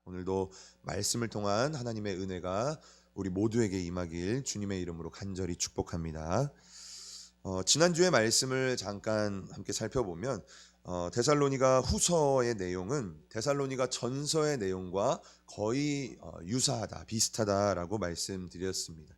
오늘도 말씀을 통한 하나님의 은혜가 우리 모두에게 임하길 주님의 이름으로 간절히 축복합니다. 지난주의 말씀을 잠깐 함께 살펴보면 데살로니가 후서의 내용은 데살로니가 전서의 내용과 거의 유사하다, 비슷하다라고 말씀드렸습니다.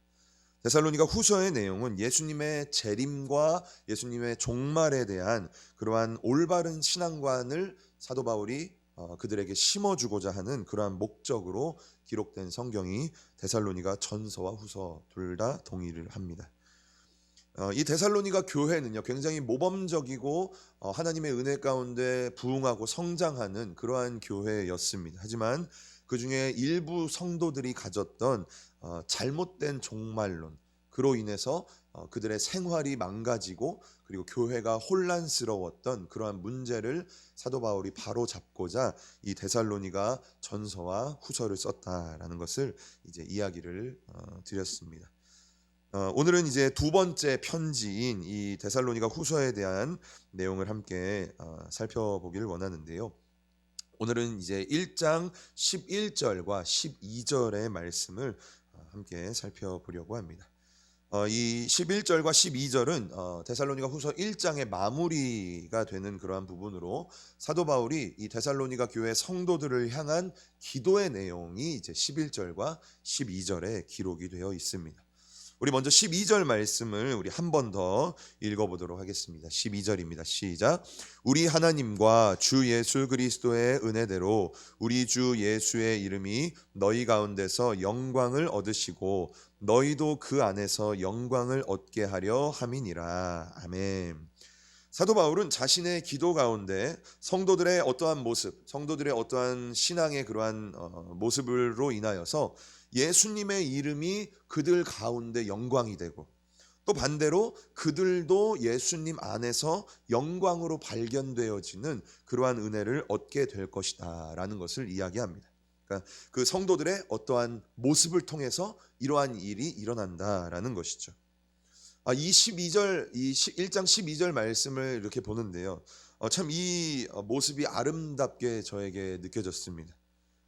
데살로니가 후서의 내용은 예수님의 재림과 예수님의 종말에 대한 그러한 올바른 신앙관을 사도 바울이 그들에게 심어주고자 하는 그러한 목적으로 기록된 성경이 데살로니가 전서와 후서 둘 다 동의를 합니다. 이 데살로니가 교회는요 굉장히 모범적이고 하나님의 은혜 가운데 부흥하고 성장하는 그러한 교회였습니다. 하지만 그 중에 일부 성도들이 가졌던 잘못된 종말론, 그로 인해서 그들의 생활이 망가지고 그리고 교회가 혼란스러웠던 그러한 문제를 사도 바울이 바로 잡고자 이 데살로니가 전서와 후서를 썼다라는 것을 이제 이야기를 드렸습니다. 오늘은 이제 두 번째 편지인 이 데살로니가 후서에 대한 내용을 함께 살펴보기를 원하는데요. 오늘은 이제 1장 11절과 12절의 말씀을 함께 살펴보려고 합니다. 이 11절과 12절은 데살로니가 후서 1장의 마무리가 되는 그러한 부분으로 사도 바울이 이 데살로니가 교회 성도들을 향한 기도의 내용이 이제 11절과 12절에 기록이 되어 있습니다. 우리 먼저 12절 말씀을 우리 한 번 더 읽어보도록 하겠습니다. 12절입니다. 시작. 우리 하나님과 주 예수 그리스도의 은혜대로 우리 주 예수의 이름이 너희 가운데서 영광을 얻으시고 너희도 그 안에서 영광을 얻게 하려 함이니라. 아멘. 사도 바울은 자신의 기도 가운데 성도들의 어떠한 모습, 성도들의 어떠한 신앙의 그러한 모습으로 인하여서 예수님의 이름이 그들 가운데 영광이 되고 또 반대로 그들도 예수님 안에서 영광으로 발견되어지는 그러한 은혜를 얻게 될 것이다 라는 것을 이야기합니다. 그러니까 그 성도들의 어떠한 모습을 통해서 이러한 일이 일어난다라는 것이죠. 이 12절, 이 1장 12절 말씀을 이렇게 보는데요. 참 이 모습이 아름답게 저에게 느껴졌습니다.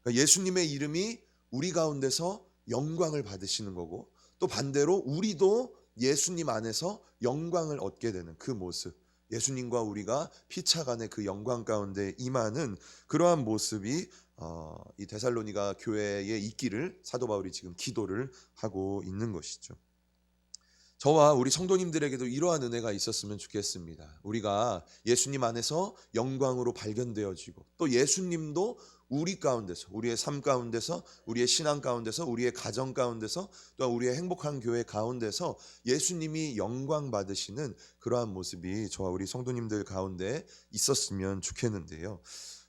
그러니까 예수님의 이름이 우리 가운데서 영광을 받으시는 거고 또 반대로 우리도 예수님 안에서 영광을 얻게 되는 그 모습, 예수님과 우리가 피차간의 그 영광 가운데 임하는 그러한 모습이 이 데살로니가 교회에 있기를 사도 바울이 지금 기도를 하고 있는 것이죠. 저와 우리 성도님들에게도 이러한 은혜가 있었으면 좋겠습니다. 우리가 예수님 안에서 영광으로 발견되어지고 또 예수님도 우리 가운데서, 우리의 삶 가운데서, 우리의 신앙 가운데서, 우리의 가정 가운데서 또 우리의 행복한 교회 가운데서 예수님이 영광 받으시는 그러한 모습이 저와 우리 성도님들 가운데 있었으면 좋겠는데요.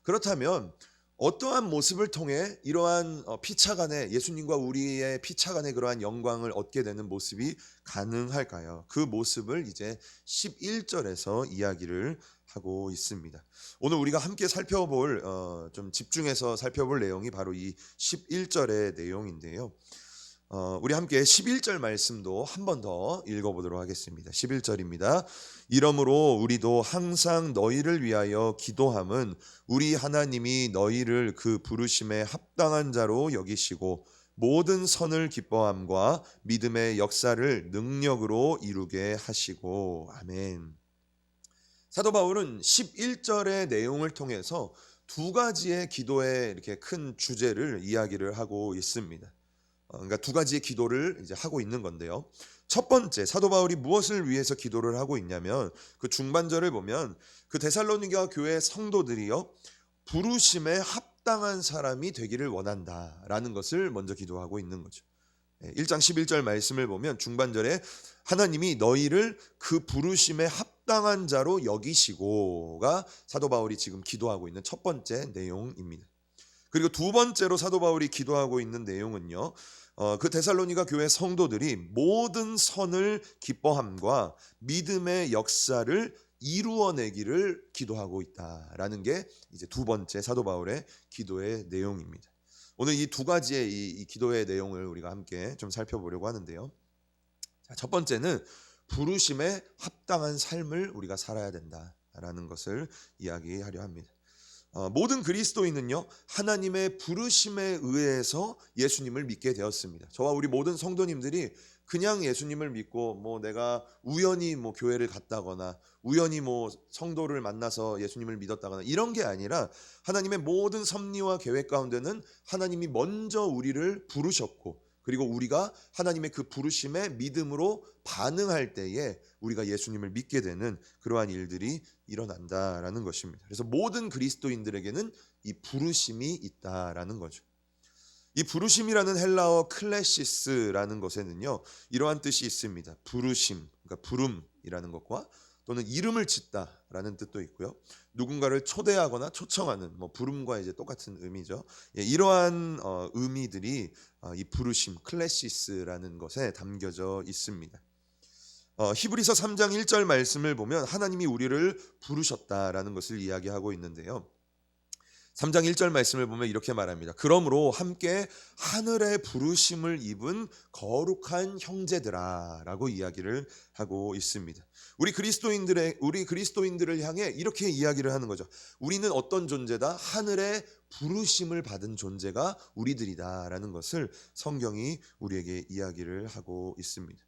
그렇다면 어떠한 모습을 통해 이러한 피차간의 예수님과 우리의 피차간의 그러한 영광을 얻게 되는 모습이 가능할까요? 그 모습을 이제 11절에서 이야기를 하고 있습니다. 오늘 우리가 함께 살펴볼 좀 집중해서 살펴볼 내용이 바로 이 11절의 내용인데요. 우리 함께 11절 말씀도 한 번 더 읽어보도록 하겠습니다. 11절입니다. 이러므로 우리도 항상 너희를 위하여 기도함은 우리 하나님이 너희를 그 부르심에 합당한 자로 여기시고 모든 선을 기뻐함과 믿음의 역사를 능력으로 이루게 하시고. 아멘. 사도 바울은 11절의 내용을 통해서 두 가지의 기도의 이렇게 큰 주제를 이야기를 하고 있습니다. 그러니까 두 가지의 기도를 이제 하고 있는 건데요. 첫 번째, 사도 바울이 무엇을 위해서 기도를 하고 있냐면 그 중반절을 보면 그 데살로니가 교회 성도들이요 부르심에 합당한 사람이 되기를 원한다라는 것을 먼저 기도하고 있는 거죠. 1장 11절 말씀을 보면 중반절에 하나님이 너희를 그 부르심에 합당한 자로 여기시고가 사도 바울이 지금 기도하고 있는 첫 번째 내용입니다. 그리고 두 번째로 사도 바울이 기도하고 있는 내용은요. 그 데살로니가 교회 성도들이 모든 선을 기뻐함과 믿음의 역사를 이루어내기를 기도하고 있다라는 게 이제 두 번째 사도 바울의 기도의 내용입니다. 오늘 이 두 가지의 이 기도의 내용을 우리가 함께 좀 살펴보려고 하는데요. 첫 번째는 부르심에 합당한 삶을 우리가 살아야 된다라는 것을 이야기하려 합니다. 모든 그리스도인은요, 하나님의 부르심에 의해서 예수님을 믿게 되었습니다. 저와 우리 모든 성도님들이 그냥 예수님을 믿고 뭐 내가 우연히 뭐 교회를 갔다거나 우연히 뭐 성도를 만나서 예수님을 믿었다거나 이런 게 아니라 하나님의 모든 섭리와 계획 가운데는 하나님이 먼저 우리를 부르셨고, 그리고 우리가 하나님의 그 부르심에 믿음으로 반응할 때에 우리가 예수님을 믿게 되는 그러한 일들이 일어난다라는 것입니다. 그래서 모든 그리스도인들에게는 이 부르심이 있다라는 거죠. 이 부르심이라는 헬라어 클레시스라는 것에는요, 이러한 뜻이 있습니다. 부르심, 그러니까 부름이라는 것과 또는 이름을 짓다라는 뜻도 있고요. 누군가를 초대하거나 초청하는, 뭐 부름과 이제 똑같은 의미죠. 예, 이러한 의미들이 이 부르심, 클레시스라는 것에 담겨져 있습니다. 히브리서 3장 1절 말씀을 보면 하나님이 우리를 부르셨다라는 것을 이야기하고 있는데요. 3장 1절 말씀을 보면 이렇게 말합니다. 그러므로 함께 하늘의 부르심을 입은 거룩한 형제들아 라고 이야기를 하고 있습니다. 우리 그리스도인들을 향해 이렇게 이야기를 하는 거죠. 우리는 어떤 존재다? 하늘의 부르심을 받은 존재가 우리들이다 라는 것을 성경이 우리에게 이야기를 하고 있습니다.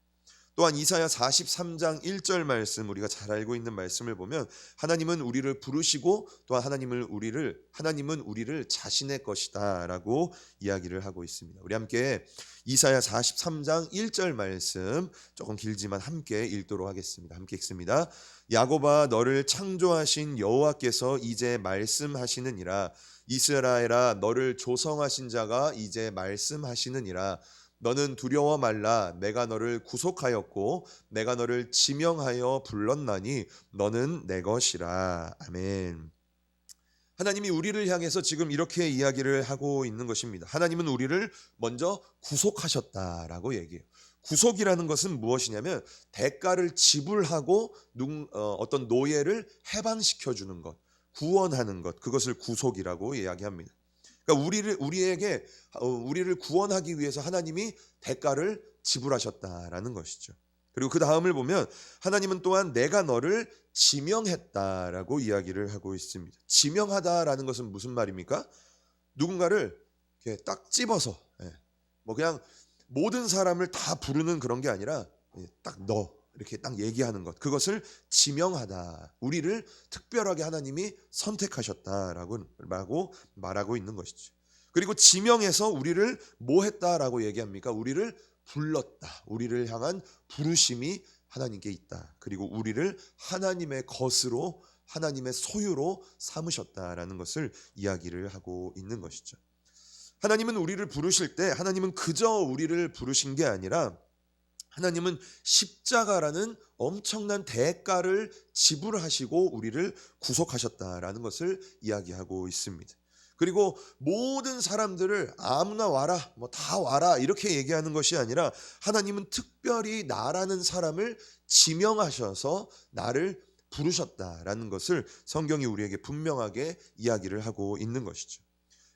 또한 이사야 43장 1절 말씀, 우리가 잘 알고 있는 말씀을 보면 하나님은 우리를 부르시고 또한 하나님은 우리를 자신의 것이다라고 이야기를 하고 있습니다. 우리 함께 이사야 43장 1절 말씀, 조금 길지만 함께 읽도록 하겠습니다. 함께 읽습니다. 야곱아, 너를 창조하신 여호와께서 이제 말씀하시느니라. 이스라엘아, 너를 조성하신 자가 이제 말씀하시느니라. 너는 두려워 말라. 내가 너를 구속하였고 내가 너를 지명하여 불렀나니 너는 내 것이라. 아멘. 하나님이 우리를 향해서 지금 이렇게 이야기를 하고 있는 것입니다. 하나님은 우리를 먼저 구속하셨다라고 얘기해요. 구속이라는 것은 무엇이냐면 대가를 지불하고 어떤 노예를 해방시켜 주는 것, 구원하는 것, 그것을 구속이라고 이야기합니다. 그러니까 우리를 구원하기 위해서 하나님이 대가를 지불하셨다라는 것이죠. 그리고 그 다음을 보면 하나님은 또한 내가 너를 지명했다라고 이야기를 하고 있습니다. 지명하다라는 것은 무슨 말입니까? 누군가를 이렇게 딱 집어서, 뭐 그냥 모든 사람을 다 부르는 그런 게 아니라 딱 너 이렇게 딱 얘기하는 것, 그것을 지명하다. 우리를 특별하게 하나님이 선택하셨다라고 말하고 있는 것이죠. 그리고 지명해서 우리를 뭐 했다라고 얘기합니까? 우리를 불렀다. 우리를 향한 부르심이 하나님께 있다. 그리고 우리를 하나님의 것으로, 하나님의 소유로 삼으셨다라는 것을 이야기를 하고 있는 것이죠. 하나님은 우리를 부르실 때 하나님은 그저 우리를 부르신 게 아니라 하나님은 십자가라는 엄청난 대가를 지불하시고 우리를 구속하셨다라는 것을 이야기하고 있습니다. 그리고 모든 사람들을 아무나 와라, 뭐 다 와라 이렇게 얘기하는 것이 아니라 하나님은 특별히 나라는 사람을 지명하셔서 나를 부르셨다라는 것을 성경이 우리에게 분명하게 이야기를 하고 있는 것이죠.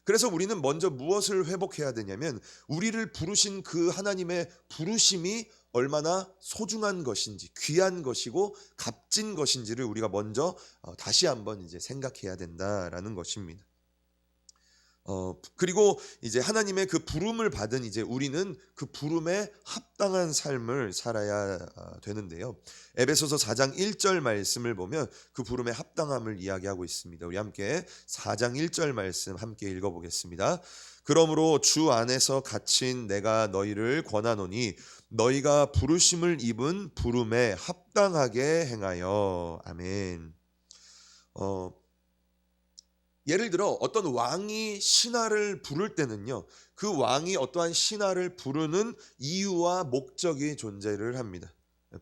그래서 우리는 먼저 무엇을 회복해야 되냐면 우리를 부르신 그 하나님의 부르심이 얼마나 소중한 것인지, 귀한 것이고 값진 것인지를 우리가 먼저 다시 한번 이제 생각해야 된다라는 것입니다. 그리고 이제 하나님의 그 부름을 받은 이제 우리는 그 부름에 합당한 삶을 살아야 되는데요. 에베소서 4장 1절 말씀을 보면 그 부름의 합당함을 이야기하고 있습니다. 우리 함께 4장 1절 말씀 함께 읽어보겠습니다. 그러므로 주 안에서 갇힌 내가 너희를 권하노니 너희가 부르심을 입은 부름에 합당하게 행하여. 아멘. 예를 들어 어떤 왕이 신하를 부를 때는요, 그 왕이 어떠한 신하를 부르는 이유와 목적이 존재를 합니다.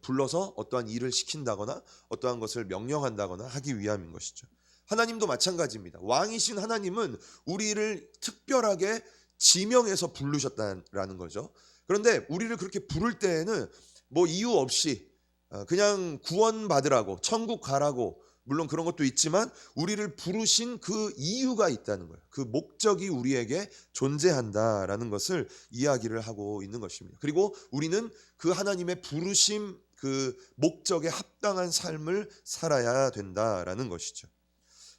불러서 어떠한 일을 시킨다거나 어떠한 것을 명령한다거나 하기 위함인 것이죠. 하나님도 마찬가지입니다. 왕이신 하나님은 우리를 특별하게 지명해서 부르셨다라는 거죠. 그런데 우리를 그렇게 부를 때에는 뭐 이유 없이 그냥 구원받으라고, 천국 가라고, 물론 그런 것도 있지만 우리를 부르신 그 이유가 있다는 거예요. 그 목적이 우리에게 존재한다라는 것을 이야기를 하고 있는 것입니다. 그리고 우리는 그 하나님의 부르심, 그 목적에 합당한 삶을 살아야 된다라는 것이죠.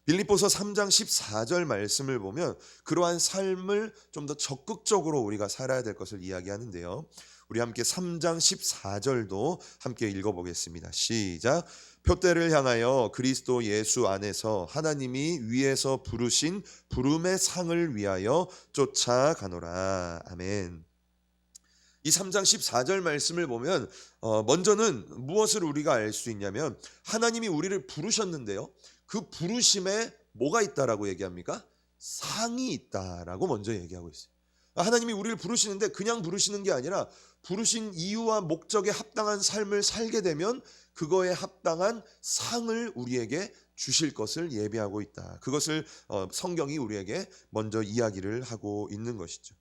빌립보서 3장 14절 말씀을 보면 그러한 삶을 좀 더 적극적으로 우리가 살아야 될 것을 이야기하는데요. 우리 함께 3장 14절도 함께 읽어보겠습니다. 시작. 표대를 향하여 그리스도 예수 안에서 하나님이 위에서 부르신 부름의 상을 위하여 쫓아가노라. 아멘. 이 3장 14절 말씀을 보면 먼저는 무엇을 우리가 알 수 있냐면 하나님이 우리를 부르셨는데요. 그 부르심에 뭐가 있다라고 얘기합니까? 상이 있다라고 먼저 얘기하고 있어요. 하나님이 우리를 부르시는데 그냥 부르시는 게 아니라 부르신 이유와 목적에 합당한 삶을 살게 되면 그거에 합당한 상을 우리에게 주실 것을 예비하고 있다. 그것을 성경이 우리에게 먼저 이야기를 하고 있는 것이죠.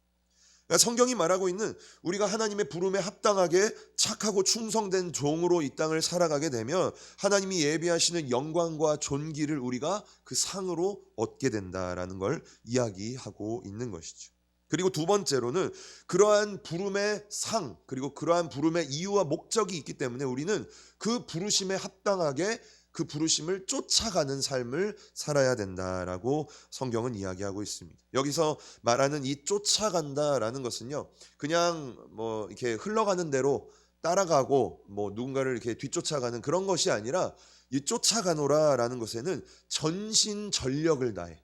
그러니까 성경이 말하고 있는 우리가 하나님의 부름에 합당하게 착하고 충성된 종으로 이 땅을 살아가게 되면 하나님이 예비하시는 영광과 존귀를 우리가 그 상으로 얻게 된다라는 걸 이야기하고 있는 것이죠. 그리고 두 번째로는 그러한 부름의 상 그리고 그러한 부름의 이유와 목적이 있기 때문에 우리는 그 부르심에 합당하게 그 부르심을 쫓아가는 삶을 살아야 된다라고 성경은 이야기하고 있습니다. 여기서 말하는 이 쫓아간다라는 것은요, 그냥 뭐 이렇게 흘러가는 대로 따라가고 뭐 누군가를 이렇게 뒤쫓아가는 그런 것이 아니라 이 쫓아가노라라는 것에는 전신전력을 다해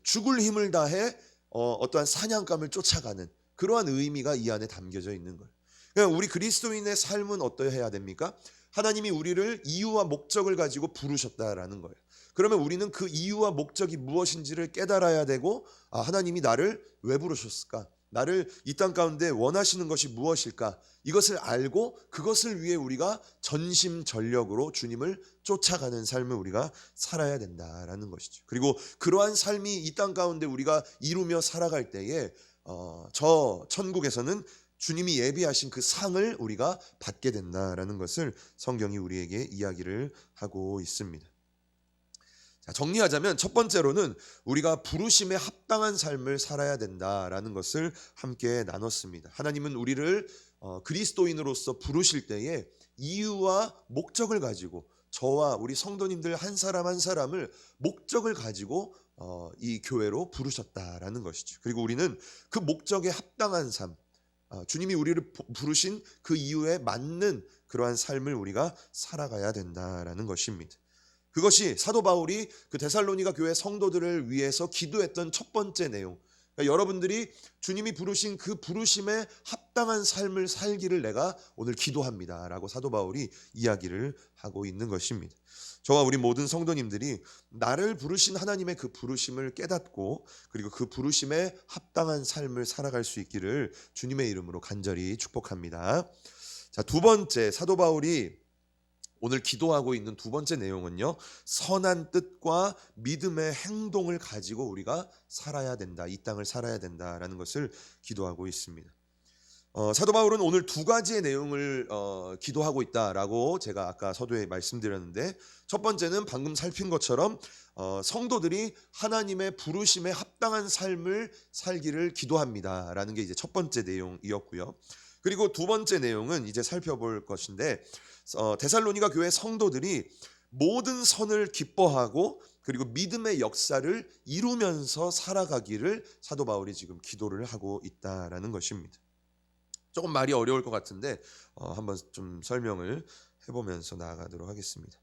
죽을 힘을 다해 어떠한 사냥감을 쫓아가는 그러한 의미가 이 안에 담겨져 있는 거예요. 그러니까 우리 그리스도인의 삶은 어떠해야 됩니까? 하나님이 우리를 이유와 목적을 가지고 부르셨다라는 거예요. 그러면 우리는 그 이유와 목적이 무엇인지를 깨달아야 되고 하나님이 나를 왜 부르셨을까? 나를 이 땅 가운데 원하시는 것이 무엇일까? 이것을 알고 그것을 위해 우리가 전심전력으로 주님을 쫓아가는 삶을 우리가 살아야 된다라는 것이죠. 그리고 그러한 삶이 이 땅 가운데 우리가 이루며 살아갈 때에 저 천국에서는 주님이 예비하신 그 상을 우리가 받게 된다라는 것을 성경이 우리에게 이야기를 하고 있습니다. 자, 정리하자면 첫 번째로는 우리가 부르심에 합당한 삶을 살아야 된다라는 것을 함께 나눴습니다. 하나님은 우리를 그리스도인으로서 부르실 때에 이유와 목적을 가지고 저와 우리 성도님들 한 사람 한 사람을 목적을 가지고 이 교회로 부르셨다라는 것이죠. 그리고 우리는 그 목적에 합당한 삶, 주님이 우리를 부르신 그 이유에 맞는 그러한 삶을 우리가 살아가야 된다라는 것입니다. 그것이 사도 바울이 그 데살로니가 교회 성도들을 위해서 기도했던 첫 번째 내용. 그러니까 여러분들이 주님이 부르신 그 부르심에 합당한 삶을 살기를 내가 오늘 기도합니다라고 사도 바울이 이야기를 하고 있는 것입니다. 저와 우리 모든 성도님들이 나를 부르신 하나님의 그 부르심을 깨닫고 그리고 그 부르심에 합당한 삶을 살아갈 수 있기를 주님의 이름으로 간절히 축복합니다. 자, 두 번째 사도 바울이 오늘 기도하고 있는 두 번째 내용은요, 선한 뜻과 믿음의 행동을 가지고 우리가 살아야 된다, 이 땅을 살아야 된다라는 것을 기도하고 있습니다. 사도 바울은 오늘 두 가지의 내용을 기도하고 있다라고 제가 아까 서두에 말씀드렸는데, 첫 번째는 방금 살핀 것처럼 성도들이 하나님의 부르심에 합당한 삶을 살기를 기도합니다라는 게 이제 첫 번째 내용이었고요. 그리고 두 번째 내용은 이제 살펴볼 것인데, 데살로니가 교회 성도들이 모든 선을 기뻐하고 그리고 믿음의 역사를 이루면서 살아가기를 사도 바울이 지금 기도를 하고 있다라는 것입니다. 조금 말이 어려울 것 같은데 한번 좀 설명을 해보면서 나아가도록 하겠습니다.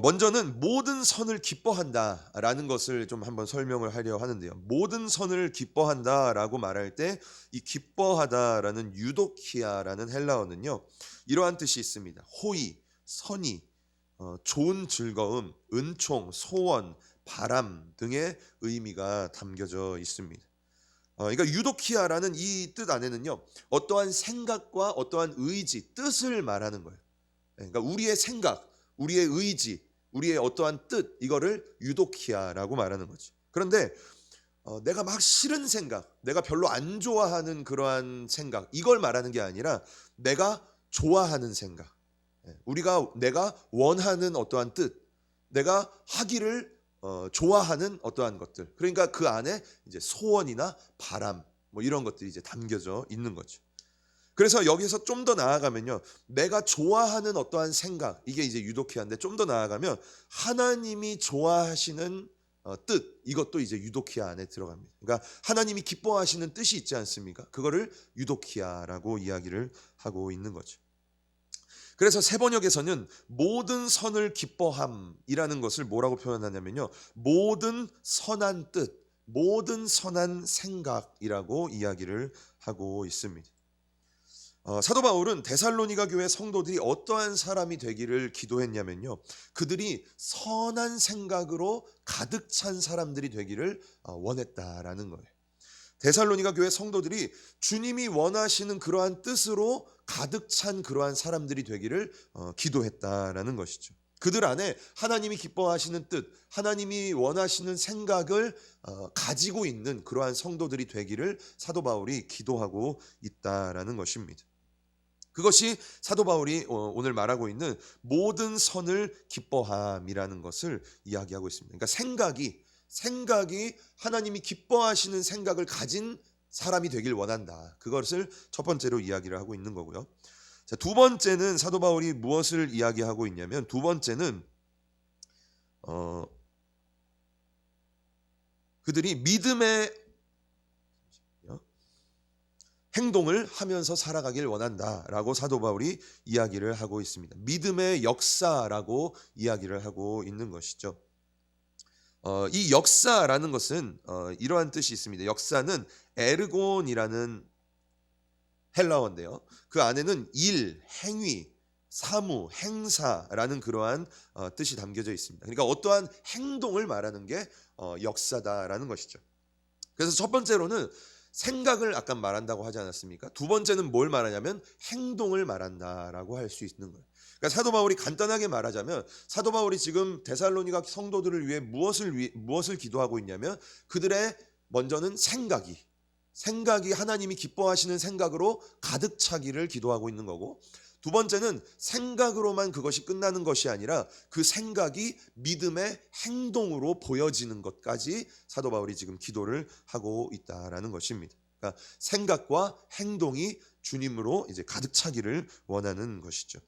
먼저는 모든 선을 기뻐한다라는 것을 좀 한번 설명을 하려 하는데요. 모든 선을 기뻐한다라고 말할 때 이 기뻐하다라는 유도키아라는 헬라어는요, 이러한 뜻이 있습니다. 호의, 선의, 좋은 즐거움, 은총, 소원, 바람 등의 의미가 담겨져 있습니다. 그러니까 유도키아라는 이 뜻 안에는요, 어떠한 생각과 어떠한 의지, 뜻을 말하는 거예요. 그러니까 우리의 생각, 우리의 의지, 우리의 어떠한 뜻, 이거를 유도키아라고 말하는 거죠. 그런데 내가 막 싫은 생각, 내가 별로 안 좋아하는 그러한 생각, 이걸 말하는 게 아니라 내가 좋아하는 생각, 내가 원하는 어떠한 뜻, 내가 하기를 좋아하는 어떠한 것들, 그러니까 그 안에 이제 소원이나 바람 뭐 이런 것들이 이제 담겨져 있는 거죠. 그래서 여기서 좀 더 나아가면요, 내가 좋아하는 어떠한 생각, 이게 이제 유도키아인데, 좀 더 나아가면 하나님이 좋아하시는 뜻, 이것도 이제 유도키아 안에 들어갑니다. 그러니까 하나님이 기뻐하시는 뜻이 있지 않습니까? 그거를 유도키아라고 이야기를 하고 있는 거죠. 그래서 세번역에서는 모든 선을 기뻐함이라는 것을 뭐라고 표현하냐면요, 모든 선한 뜻, 모든 선한 생각이라고 이야기를 하고 있습니다. 사도 바울은 데살로니가 교회 성도들이 어떠한 사람이 되기를 기도했냐면요, 그들이 선한 생각으로 가득 찬 사람들이 되기를 원했다라는 거예요. 데살로니가 교회 성도들이 주님이 원하시는 그러한 뜻으로 가득 찬 그러한 사람들이 되기를 기도했다라는 것이죠. 그들 안에 하나님이 기뻐하시는 뜻, 하나님이 원하시는 생각을 가지고 있는 그러한 성도들이 되기를 사도 바울이 기도하고 있다라는 것입니다. 그것이 사도 바울이 오늘 말하고 있는 모든 선을 기뻐함이라는 것을 이야기하고 있습니다. 그러니까 생각이 하나님이 기뻐하시는 생각을 가진 사람이 되길 원한다. 그것을 첫 번째로 이야기를 하고 있는 거고요. 자, 두 번째는 사도 바울이 무엇을 이야기하고 있냐면, 두 번째는 그들이 믿음의 행동을 하면서 살아가길 원한다라고 사도 바울이 이야기를 하고 있습니다. 믿음의 역사라고 이야기를 하고 있는 것이죠. 이 역사라는 것은 이러한 뜻이 있습니다. 역사는 에르곤이라는 헬라어인데요, 그 안에는 일, 행위, 사무, 행사라는 그러한 뜻이 담겨져 있습니다. 그러니까 어떠한 행동을 말하는 게 역사다라는 것이죠. 그래서 첫 번째로는 생각을 아까 말한다고 하지 않았습니까? 두 번째는 뭘 말하냐면 행동을 말한다라고 할 수 있는 거예요. 그러니까 사도 바울이 간단하게 말하자면, 사도 바울이 지금 데살로니가 성도들을 위해 무엇을 기도하고 있냐면, 그들의 먼저는 생각이 하나님이 기뻐하시는 생각으로 가득 차기를 기도하고 있는 거고, 두 번째는 생각으로만 그것이 끝나는 것이 아니라 그 생각이 믿음의 행동으로 보여지는 것까지 사도 바울이 지금 기도를 하고 있다라는 것입니다. 그러니까 생각과 행동이 주님으로 이제 가득 차기를 원하는 것이죠.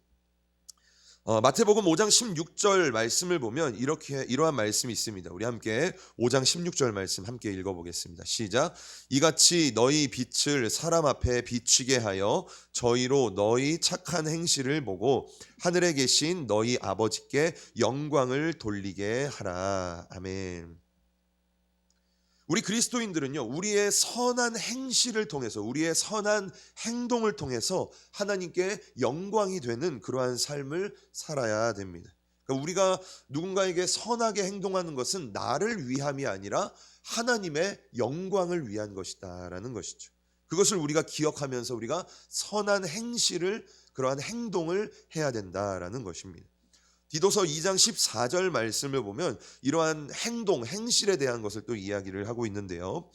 마태복음 5장 16절 말씀을 보면 이러한 말씀이 있습니다. 우리 함께 5장 16절 말씀 함께 읽어보겠습니다. 시작. 이같이 너희 빛을 사람 앞에 비추게 하여 저희로 너희 착한 행실을 보고 하늘에 계신 너희 아버지께 영광을 돌리게 하라. 아멘. 우리 그리스도인들은요, 우리의 선한 행실을 통해서, 우리의 선한 행동을 통해서 하나님께 영광이 되는 그러한 삶을 살아야 됩니다. 그러니까 우리가 누군가에게 선하게 행동하는 것은 나를 위함이 아니라 하나님의 영광을 위한 것이다라는 것이죠. 그것을 우리가 기억하면서 우리가 선한 행실을, 그러한 행동을 해야 된다라는 것입니다. 디도서 2장 14절 말씀을 보면 이러한 행실에 대한 것을 또 이야기를 하고 있는데요.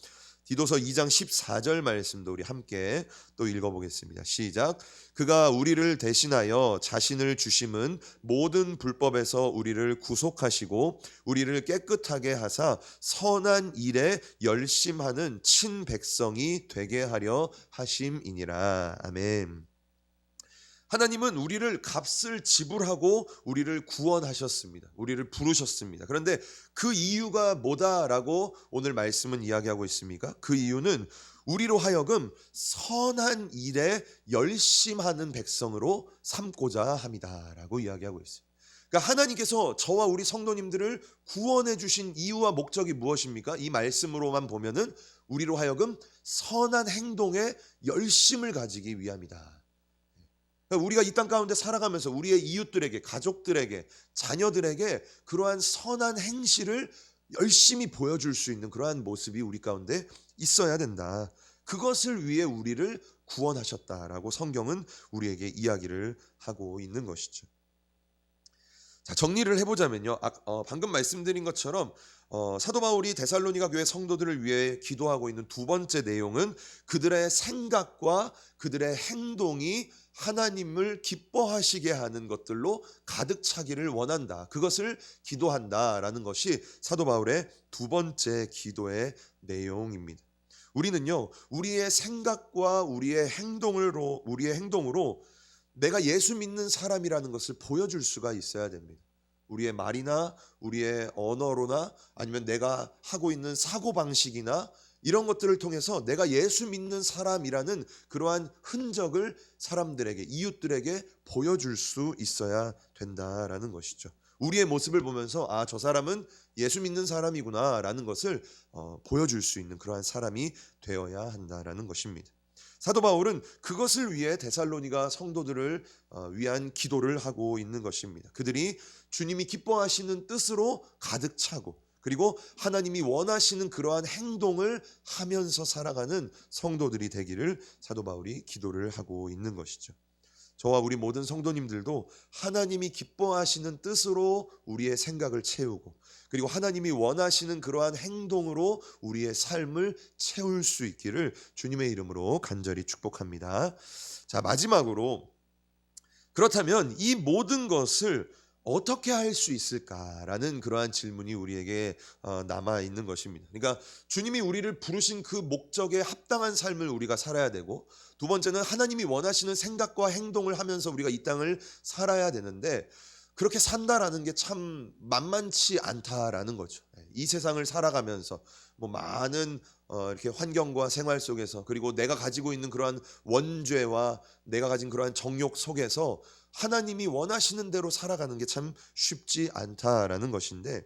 디도서 2장 14절 말씀도 우리 함께 또 읽어보겠습니다. 시작. 그가 우리를 대신하여 자신을 주심은 모든 불법에서 우리를 구속하시고 우리를 깨끗하게 하사 선한 일에 열심하는 친백성이 되게 하려 하심이니라. 아멘. 하나님은 우리를 값을 지불하고 우리를 구원하셨습니다. 우리를 부르셨습니다. 그런데 그 이유가 뭐다라고 오늘 말씀은 이야기하고 있습니까? 그 이유는 우리로 하여금 선한 일에 열심하는 백성으로 삼고자 함이다라고 이야기하고 있어요. 그러니까 하나님께서 저와 우리 성도님들을 구원해 주신 이유와 목적이 무엇입니까? 이 말씀으로만 보면은 우리로 하여금 선한 행동에 열심을 가지기 위함이다. 우리가 이 땅 가운데 살아가면서 우리의 이웃들에게, 가족들에게, 자녀들에게 그러한 선한 행실을 열심히 보여줄 수 있는 그러한 모습이 우리 가운데 있어야 된다. 그것을 위해 우리를 구원하셨다라고 성경은 우리에게 이야기를 하고 있는 것이죠. 자, 정리를 해보자면요, 방금 말씀드린 것처럼 사도 바울이 데살로니가 교회 성도들을 위해 기도하고 있는 두 번째 내용은 그들의 생각과 그들의 행동이 하나님을 기뻐하시게 하는 것들로 가득 차기를 원한다. 그것을 기도한다라는 것이 사도 바울의 두 번째 기도의 내용입니다. 우리는요, 우리의 생각과 우리의 행동으로 내가 예수 믿는 사람이라는 것을 보여줄 수가 있어야 됩니다. 우리의 말이나 우리의 언어로나 아니면 내가 하고 있는 사고방식이나 이런 것들을 통해서 내가 예수 믿는 사람이라는 그러한 흔적을 사람들에게, 이웃들에게 보여줄 수 있어야 된다라는 것이죠. 우리의 모습을 보면서 아, 저 사람은 예수 믿는 사람이구나 라는 것을 보여줄 수 있는 그러한 사람이 되어야 한다라는 것입니다. 사도 바울은 그것을 위해 데살로니가 성도들을 위한 기도를 하고 있는 것입니다. 그들이 주님이 기뻐하시는 뜻으로 가득 차고 그리고 하나님이 원하시는 그러한 행동을 하면서 살아가는 성도들이 되기를 사도 바울이 기도를 하고 있는 것이죠. 저와 우리 모든 성도님들도 하나님이 기뻐하시는 뜻으로 우리의 생각을 채우고 그리고 하나님이 원하시는 그러한 행동으로 우리의 삶을 채울 수 있기를 주님의 이름으로 간절히 축복합니다. 자, 마지막으로 그렇다면 이 모든 것을 어떻게 할 수 있을까라는 그러한 질문이 우리에게 남아 있는 것입니다. 그러니까 주님이 우리를 부르신 그 목적에 합당한 삶을 우리가 살아야 되고, 두 번째는 하나님이 원하시는 생각과 행동을 하면서 우리가 이 땅을 살아야 되는데 그렇게 산다라는 게 참 만만치 않다라는 거죠. 이 세상을 살아가면서 뭐 많은 이렇게 환경과 생활 속에서 그리고 내가 가지고 있는 그러한 원죄와 내가 가진 그러한 정욕 속에서 하나님이 원하시는 대로 살아가는 게 참 쉽지 않다라는 것인데,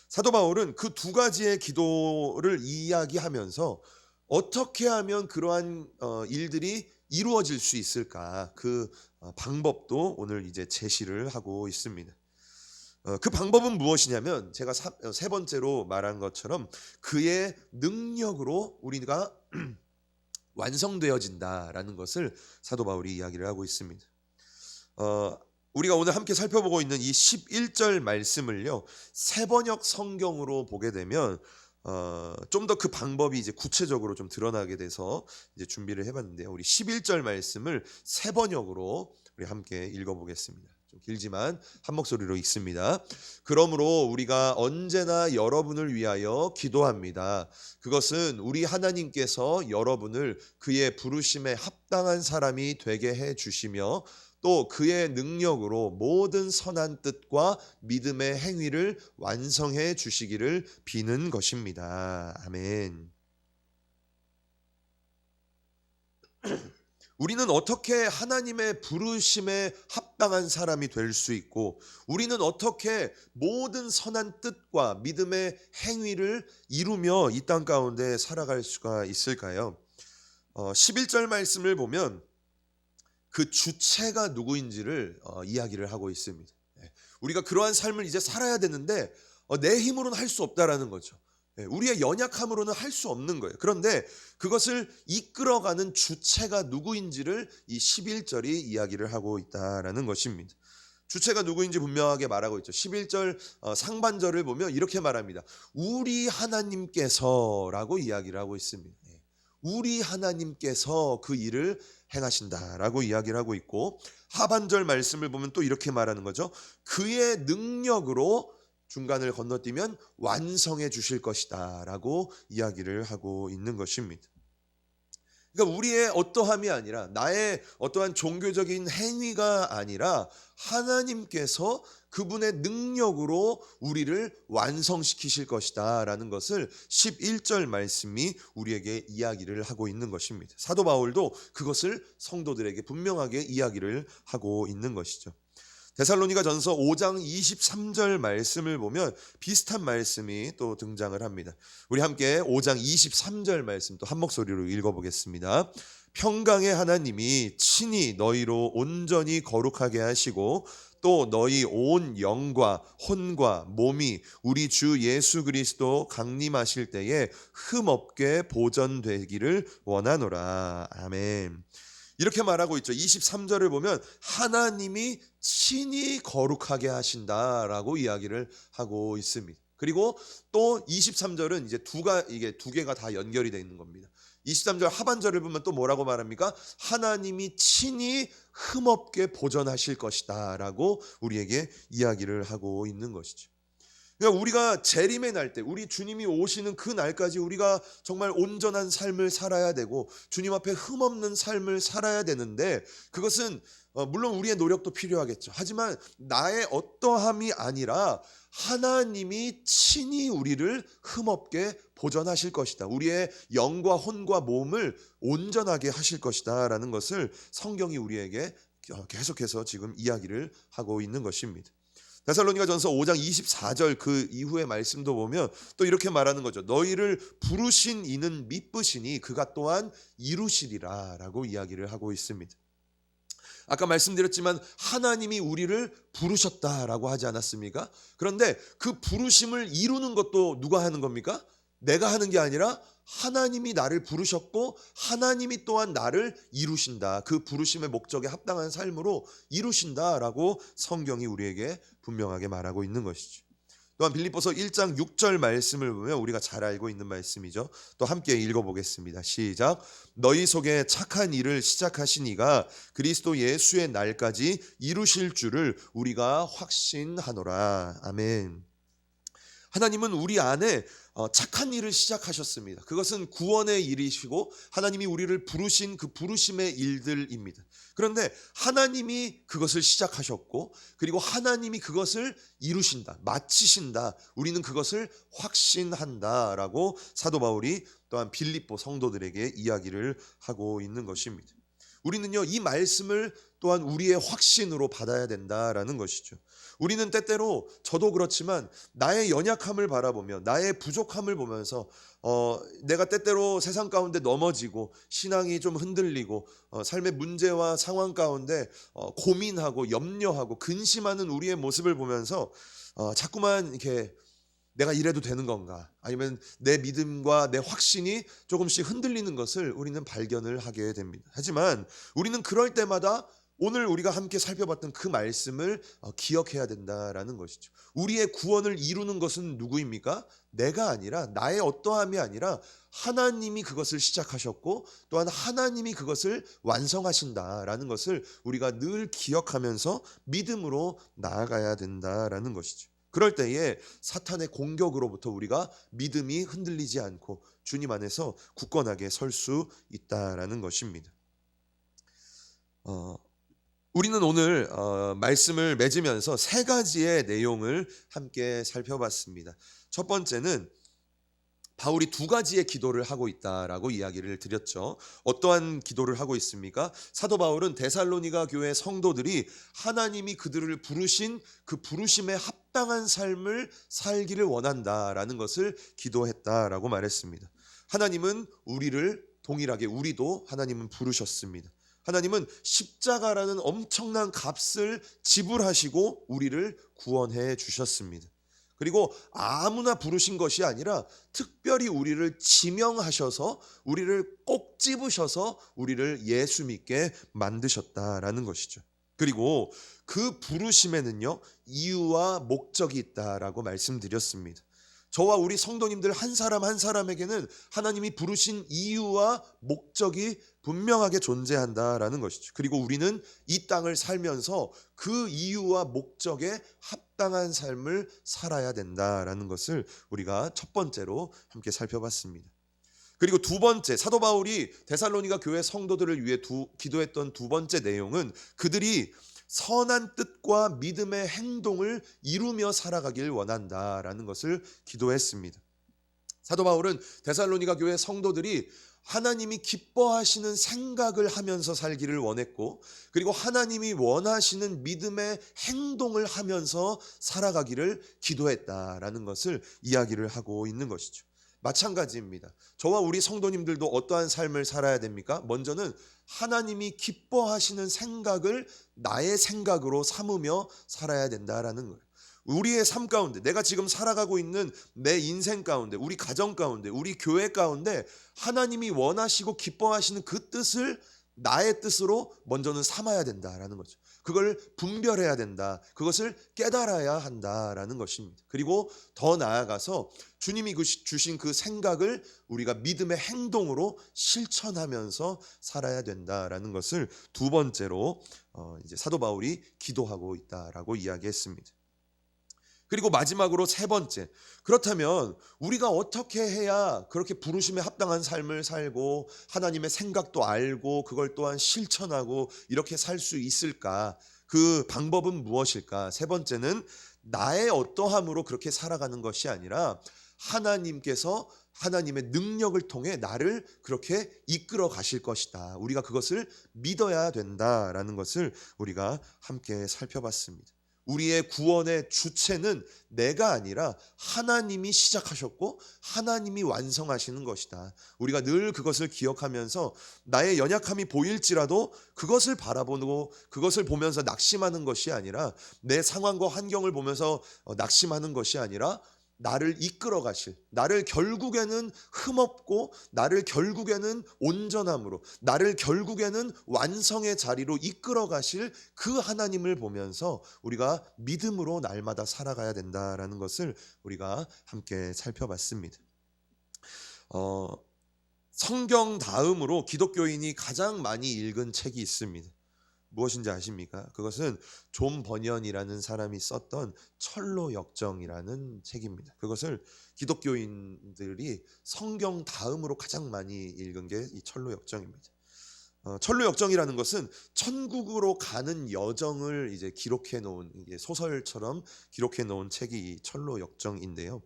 사도 바울은 그 두 가지의 기도를 이야기하면서 어떻게 하면 그러한 일들이 이루어질 수 있을까, 그 방법도 오늘 이제 제시를 하고 있습니다. 그 방법은 무엇이냐면 제가 세 번째로 말한 것처럼 그의 능력으로 우리가 완성되어진다라는 것을 사도 바울이 이야기를 하고 있습니다. 우리가 오늘 함께 살펴보고 있는 이 11절 말씀을요, 세번역 성경으로 보게 되면 좀 더 그 방법이 이제 구체적으로 좀 드러나게 돼서 이제 준비를 해봤는데요. 우리 11절 말씀을 세번역으로 우리 함께 읽어보겠습니다. 좀 길지만 한 목소리로 읽습니다. 그러므로 우리가 언제나 여러분을 위하여 기도합니다. 그것은 우리 하나님께서 여러분을 그의 부르심에 합당한 사람이 되게 해 주시며 또 그의 능력으로 모든 선한 뜻과 믿음의 행위를 완성해 주시기를 비는 것입니다. 아멘. 우리는 어떻게 하나님의 부르심에 합당한 사람이 될 수 있고, 우리는 어떻게 모든 선한 뜻과 믿음의 행위를 이루며 이 땅 가운데 살아갈 수가 있을까요? 11절 말씀을 보면 그 주체가 누구인지를 이야기를 하고 있습니다. 우리가 그러한 삶을 이제 살아야 되는데 내 힘으로는 할 수 없다라는 거죠. 우리의 연약함으로는 할 수 없는 거예요. 그런데 그것을 이끌어가는 주체가 누구인지를 이 11절이 이야기를 하고 있다라는 것입니다. 주체가 누구인지 분명하게 말하고 있죠. 11절 상반절을 보면 이렇게 말합니다. 우리 하나님께서라고 이야기를 하고 있습니다. 우리 하나님께서 그 일을 행하신다라고 이야기를 하고 있고, 하반절 말씀을 보면 또 이렇게 말하는 거죠. 그의 능력으로 중간을 건너뛰면 완성해 주실 것이다 라고 이야기를 하고 있는 것입니다. 그러니까 우리의 어떠함이 아니라, 나의 어떠한 종교적인 행위가 아니라 하나님께서 그분의 능력으로 우리를 완성시키실 것이다 라는 것을 11절 말씀이 우리에게 이야기를 하고 있는 것입니다. 사도 바울도 그것을 성도들에게 분명하게 이야기를 하고 있는 것이죠. 데살로니가 전서 5장 23절 말씀을 보면 비슷한 말씀이 또 등장을 합니다. 우리 함께 5장 23절 말씀 또 한 목소리로 읽어보겠습니다. 평강의 하나님이 친히 너희로 온전히 거룩하게 하시고 또 너희 온 영과 혼과 몸이 우리 주 예수 그리스도 강림하실 때에 흠없게 보존되기를 원하노라. 아멘. 이렇게 말하고 있죠. 23절을 보면 하나님이 친히 거룩하게 하신다라고 이야기를 하고 있습니다. 그리고 또 23절은 이제 두 개가 다 연결이 되어 있는 겁니다. 23절 하반절을 보면 또 뭐라고 말합니까? 하나님이 친히 흠없게 보존하실 것이다 라고 우리에게 이야기를 하고 있는 것이죠. 그러니까 우리가 재림의 날 때, 우리 주님이 오시는 그 날까지 우리가 정말 온전한 삶을 살아야 되고 주님 앞에 흠없는 삶을 살아야 되는데, 그것은 물론 우리의 노력도 필요하겠죠. 하지만 나의 어떠함이 아니라 하나님이 친히 우리를 흠없게 보전하실 것이다. 우리의 영과 혼과 몸을 온전하게 하실 것이다 라는 것을 성경이 우리에게 계속해서 지금 이야기를 하고 있는 것입니다. 데살로니가전서 5장 24절 그 이후의 말씀도 보면 또 이렇게 말하는 거죠. 너희를 부르신 이는 미쁘시니 그가 또한 이루시리라 라고 이야기를 하고 있습니다. 아까 말씀드렸지만 하나님이 우리를 부르셨다라고 하지 않았습니까? 그런데 그 부르심을 이루는 것도 누가 하는 겁니까? 내가 하는 게 아니라 하나님이 나를 부르셨고 하나님이 또한 나를 이루신다. 그 부르심의 목적에 합당한 삶으로 이루신다라고 성경이 우리에게 분명하게 말하고 있는 것이죠. 또한 빌립보서 1장 6절 말씀을 보면 우리가 잘 알고 있는 말씀이죠. 또 함께 읽어보겠습니다. 시작. 너희 속에 착한 일을 시작하신 이가 그리스도 예수의 날까지 이루실 줄을 우리가 확신하노라. 아멘. 하나님은 우리 안에 착한 일을 시작하셨습니다. 그것은 구원의 일이시고 하나님이 우리를 부르신 그 부르심의 일들입니다. 그런데 하나님이 그것을 시작하셨고 그리고 하나님이 그것을 이루신다, 마치신다. 우리는 그것을 확신한다라고 사도 바울이 또한 빌립보 성도들에게 이야기를 하고 있는 것입니다. 우리는요, 이 말씀을 또한 우리의 확신으로 받아야 된다라는 것이죠. 우리는 때때로 저도 그렇지만 나의 연약함을 바라보며 나의 부족함을 보면서 내가 때때로 세상 가운데 넘어지고 신앙이 좀 흔들리고 삶의 문제와 상황 가운데 고민하고 염려하고 근심하는 우리의 모습을 보면서 자꾸만 이렇게 내가 이래도 되는 건가? 아니면 내 믿음과 내 확신이 조금씩 흔들리는 것을 우리는 발견을 하게 됩니다. 하지만 우리는 그럴 때마다 오늘 우리가 함께 살펴봤던 그 말씀을 기억해야 된다라는 것이죠. 우리의 구원을 이루는 것은 누구입니까? 내가 아니라, 나의 어떠함이 아니라 하나님이 그것을 시작하셨고 또한 하나님이 그것을 완성하신다라는 것을 우리가 늘 기억하면서 믿음으로 나아가야 된다라는 것이죠. 그럴 때에 사탄의 공격으로부터 우리가 믿음이 흔들리지 않고 주님 안에서 굳건하게 설 수 있다라는 것입니다. 우리는 오늘 말씀을 맺으면서 세 가지의 내용을 함께 살펴봤습니다. 첫 번째는 바울이 두 가지의 기도를 하고 있다라고 이야기를 드렸죠. 어떠한 기도를 하고 있습니까? 사도 바울은 데살로니가 교회 성도들이 하나님이 그들을 부르신 그 부르심에 합당한 삶을 살기를 원한다라는 것을 기도했다라고 말했습니다. 하나님은 우리를 동일하게 우리도 하나님은 부르셨습니다. 하나님은 십자가라는 엄청난 값을 지불하시고 우리를 구원해 주셨습니다. 그리고 아무나 부르신 것이 아니라 특별히 우리를 지명하셔서 우리를 꼭 집으셔서 우리를 예수 믿게 만드셨다라는 것이죠. 그리고 그 부르심에는요, 이유와 목적이 있다라고 말씀드렸습니다. 저와 우리 성도님들 한 사람 한 사람에게는 하나님이 부르신 이유와 목적이 분명하게 존재한다라는 것이죠. 그리고 우리는 이 땅을 살면서 그 이유와 목적에 합당한 삶을 살아야 된다라는 것을 우리가 첫 번째로 함께 살펴봤습니다. 그리고 두 번째, 사도 바울이 데살로니가 교회 성도들을 위해 기도했던 두 번째 내용은 그들이 선한 뜻과 믿음의 행동을 이루며 살아가길 원한다라는 것을 기도했습니다. 사도 바울은 데살로니가 교회 성도들이 하나님이 기뻐하시는 생각을 하면서 살기를 원했고 그리고 하나님이 원하시는 믿음의 행동을 하면서 살아가기를 기도했다라는 것을 이야기를 하고 있는 것이죠. 마찬가지입니다. 저와 우리 성도님들도 어떠한 삶을 살아야 됩니까? 먼저는 하나님이 기뻐하시는 생각을 나의 생각으로 삼으며 살아야 된다라는 거예요. 우리의 삶 가운데, 내가 지금 살아가고 있는 내 인생 가운데, 우리 가정 가운데, 우리 교회 가운데 하나님이 원하시고 기뻐하시는 그 뜻을 나의 뜻으로 먼저는 삼아야 된다라는 거죠. 그걸 분별해야 된다. 그것을 깨달아야 한다라는 것입니다. 그리고 더 나아가서 주님이 주신 그 생각을 우리가 믿음의 행동으로 실천하면서 살아야 된다라는 것을 두 번째로 이제 사도 바울이 기도하고 있다라고 이야기했습니다. 그리고 마지막으로 세 번째, 그렇다면 우리가 어떻게 해야 그렇게 부르심에 합당한 삶을 살고 하나님의 생각도 알고 그걸 또한 실천하고 이렇게 살 수 있을까? 그 방법은 무엇일까? 세 번째는 나의 어떠함으로 그렇게 살아가는 것이 아니라 하나님께서 하나님의 능력을 통해 나를 그렇게 이끌어 가실 것이다. 우리가 그것을 믿어야 된다라는 것을 우리가 함께 살펴봤습니다. 우리의 구원의 주체는 내가 아니라 하나님이 시작하셨고 하나님이 완성하시는 것이다. 우리가 늘 그것을 기억하면서 나의 연약함이 보일지라도 그것을 바라보고 그것을 보면서 낙심하는 것이 아니라 내 상황과 환경을 보면서 낙심하는 것이 아니라 나를 이끌어 가실, 나를 결국에는 흠없고 나를 결국에는 온전함으로, 나를 결국에는 완성의 자리로 이끌어 가실 그 하나님을 보면서 우리가 믿음으로 날마다 살아가야 된다라는 것을 우리가 함께 살펴봤습니다. 성경 다음으로 기독교인이 가장 많이 읽은 책이 있습니다. 무엇인지 아십니까? 그것은 존 버니언이라는 사람이 썼던 철로 역정이라는 책입니다. 그것을 기독교인들이 성경 다음으로 가장 많이 읽은 게 이 철로 역정입니다. 철로 역정이라는 것은 천국으로 가는 여정을 이제 기록해 놓은 소설처럼 기록해 놓은 책이 이 철로 역정인데요.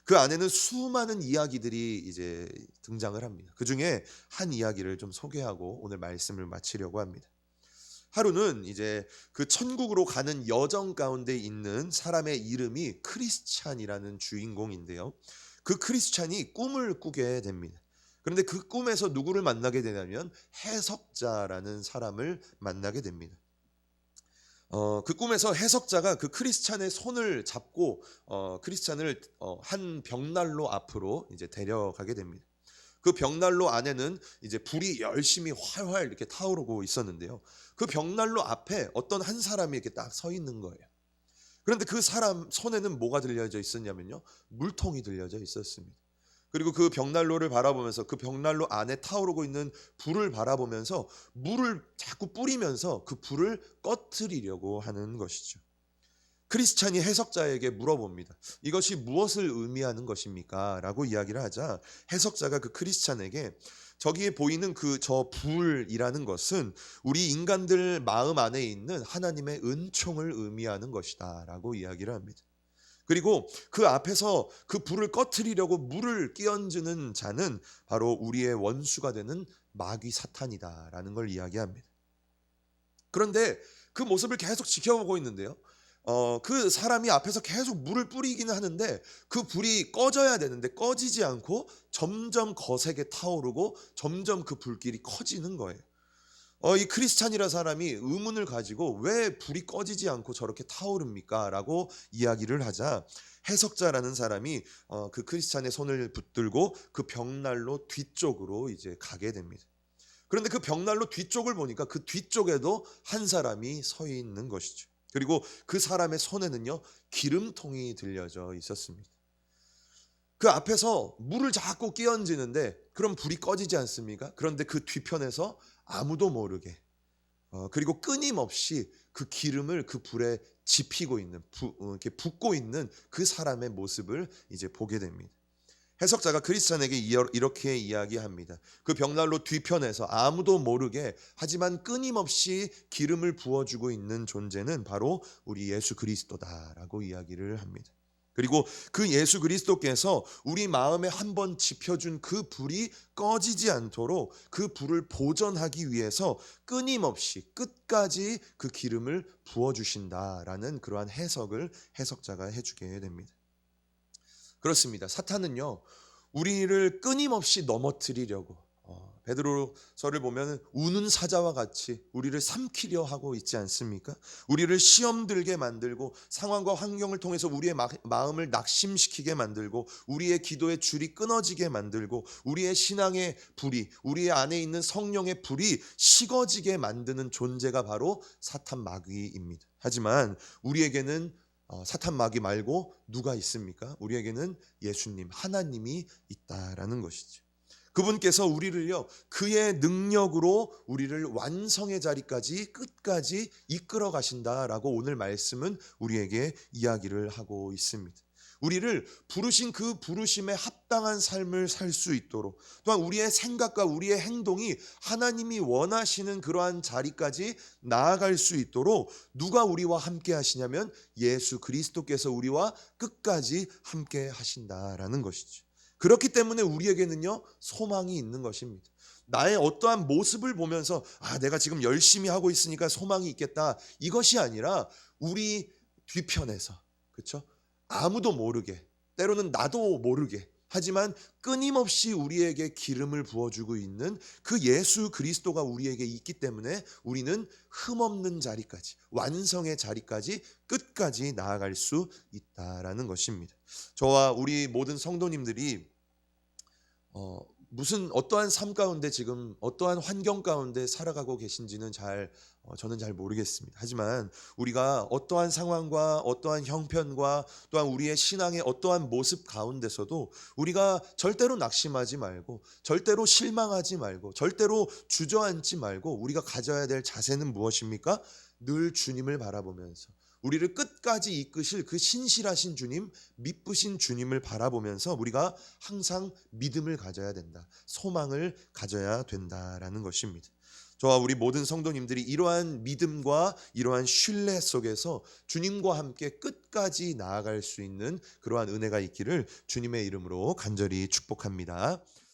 그 안에는 수많은 이야기들이 이제 등장을 합니다. 그 중에 한 이야기를 좀 소개하고 오늘 말씀을 마치려고 합니다. 하루는 이제 그 천국으로 가는 여정 가운데 있는 사람의 이름이 크리스찬이라는 주인공인데요. 그 크리스찬이 꿈을 꾸게 됩니다. 그런데 그 꿈에서 누구를 만나게 되냐면 해석자라는 사람을 만나게 됩니다. 그 꿈에서 해석자가 그 크리스찬의 손을 잡고 크리스찬을 한 벽난로 앞으로 이제 데려가게 됩니다. 그 벽난로 안에는 이제 불이 열심히 활활 이렇게 타오르고 있었는데요. 그 벽난로 앞에 어떤 한 사람이 이렇게 딱 서 있는 거예요. 그런데 그 사람 손에는 뭐가 들려져 있었냐면요, 물통이 들려져 있었습니다. 그리고 그 벽난로를 바라보면서 그 벽난로 안에 타오르고 있는 불을 바라보면서 물을 자꾸 뿌리면서 그 불을 꺼트리려고 하는 것이죠. 크리스찬이 해석자에게 물어봅니다. 이것이 무엇을 의미하는 것입니까? 라고 이야기를 하자 해석자가 그 크리스찬에게 저기에 보이는 그 저 불이라는 것은 우리 인간들 마음 안에 있는 하나님의 은총을 의미하는 것이다 라고 이야기를 합니다. 그리고 그 앞에서 그 불을 꺼트리려고 물을 끼얹는 자는 바로 우리의 원수가 되는 마귀 사탄이다 라는 걸 이야기합니다. 그런데 그 모습을 계속 지켜보고 있는데요, 그 사람이 앞에서 계속 물을 뿌리기는 하는데 그 불이 꺼져야 되는데 꺼지지 않고 점점 거세게 타오르고 점점 그 불길이 커지는 거예요. 이 크리스찬이라 사람이 의문을 가지고 왜 불이 꺼지지 않고 저렇게 타오릅니까? 라고 이야기를 하자 해석자라는 사람이 그 크리스찬의 손을 붙들고 그 벽난로 뒤쪽으로 이제 가게 됩니다. 그런데 그 벽난로 뒤쪽을 보니까 그 뒤쪽에도 한 사람이 서 있는 것이죠. 그리고 그 사람의 손에는요, 기름통이 들려져 있었습니다. 그 앞에서 물을 자꾸 끼얹는데 그럼 불이 꺼지지 않습니까? 그런데 그 뒤편에서 아무도 모르게 그리고 끊임없이 그 기름을 그 불에 지피고 있는 이렇게 붓고 있는 그 사람의 모습을 이제 보게 됩니다. 해석자가 크리스찬에게 이렇게 이야기합니다. 그 벽난로 뒤편에서 아무도 모르게 하지만 끊임없이 기름을 부어주고 있는 존재는 바로 우리 예수 그리스도다라고 이야기를 합니다. 그리고 그 예수 그리스도께서 우리 마음에 한번 지펴준 그 불이 꺼지지 않도록 그 불을 보존하기 위해서 끊임없이 끝까지 그 기름을 부어주신다라는 그러한 해석을 해석자가 해주게 됩니다. 그렇습니다. 사탄은요, 우리를 끊임없이 넘어뜨리려고 베드로서를 보면 우는 사자와 같이 우리를 삼키려 하고 있지 않습니까? 우리를 시험 들게 만들고 상황과 환경을 통해서 우리의 마음을 낙심시키게 만들고 우리의 기도의 줄이 끊어지게 만들고 우리의 신앙의 불이, 우리의 안에 있는 성령의 불이 식어지게 만드는 존재가 바로 사탄 마귀입니다. 하지만 우리에게는 사탄 마귀 말고 누가 있습니까? 우리에게는 예수님, 하나님이 있다라는 것이죠. 그분께서 우리를요, 그의 능력으로 우리를 완성의 자리까지 끝까지 이끌어 가신다라고 오늘 말씀은 우리에게 이야기를 하고 있습니다. 우리를 부르신 그 부르심에 합당한 삶을 살 수 있도록, 또한 우리의 생각과 우리의 행동이 하나님이 원하시는 그러한 자리까지 나아갈 수 있도록 누가 우리와 함께 하시냐면 예수 그리스도께서 우리와 끝까지 함께 하신다라는 것이죠. 그렇기 때문에 우리에게는요, 소망이 있는 것입니다. 나의 어떠한 모습을 보면서 내가 지금 열심히 하고 있으니까 소망이 있겠다, 이것이 아니라 우리 뒤편에서, 그렇죠? 아무도 모르게, 때로는 나도 모르게, 하지만 끊임없이 우리에게 기름을 부어주고 있는 그 예수 그리스도가 우리에게 있기 때문에 우리는 흠없는 자리까지, 완성의 자리까지 끝까지 나아갈 수 있다라는 것입니다. 저와 우리 모든 성도님들이 무슨 어떠한 삶 가운데, 지금 어떠한 환경 가운데 살아가고 계신지는 저는 잘 모르겠습니다. 하지만 우리가 어떠한 상황과 어떠한 형편과 또한 우리의 신앙의 어떠한 모습 가운데서도 우리가 절대로 낙심하지 말고, 절대로 실망하지 말고, 절대로 주저앉지 말고, 우리가 가져야 될 자세는 무엇입니까? 늘 주님을 바라보면서 우리를 끝까지 이끄실 그 신실하신 주님, 미쁘신 주님을 바라보면서 우리가 항상 믿음을 가져야 된다, 소망을 가져야 된다라는 것입니다. 저와 우리 모든 성도님들이 이러한 믿음과 이러한 신뢰 속에서 주님과 함께 끝까지 나아갈 수 있는 그러한 은혜가 있기를 주님의 이름으로 간절히 축복합니다.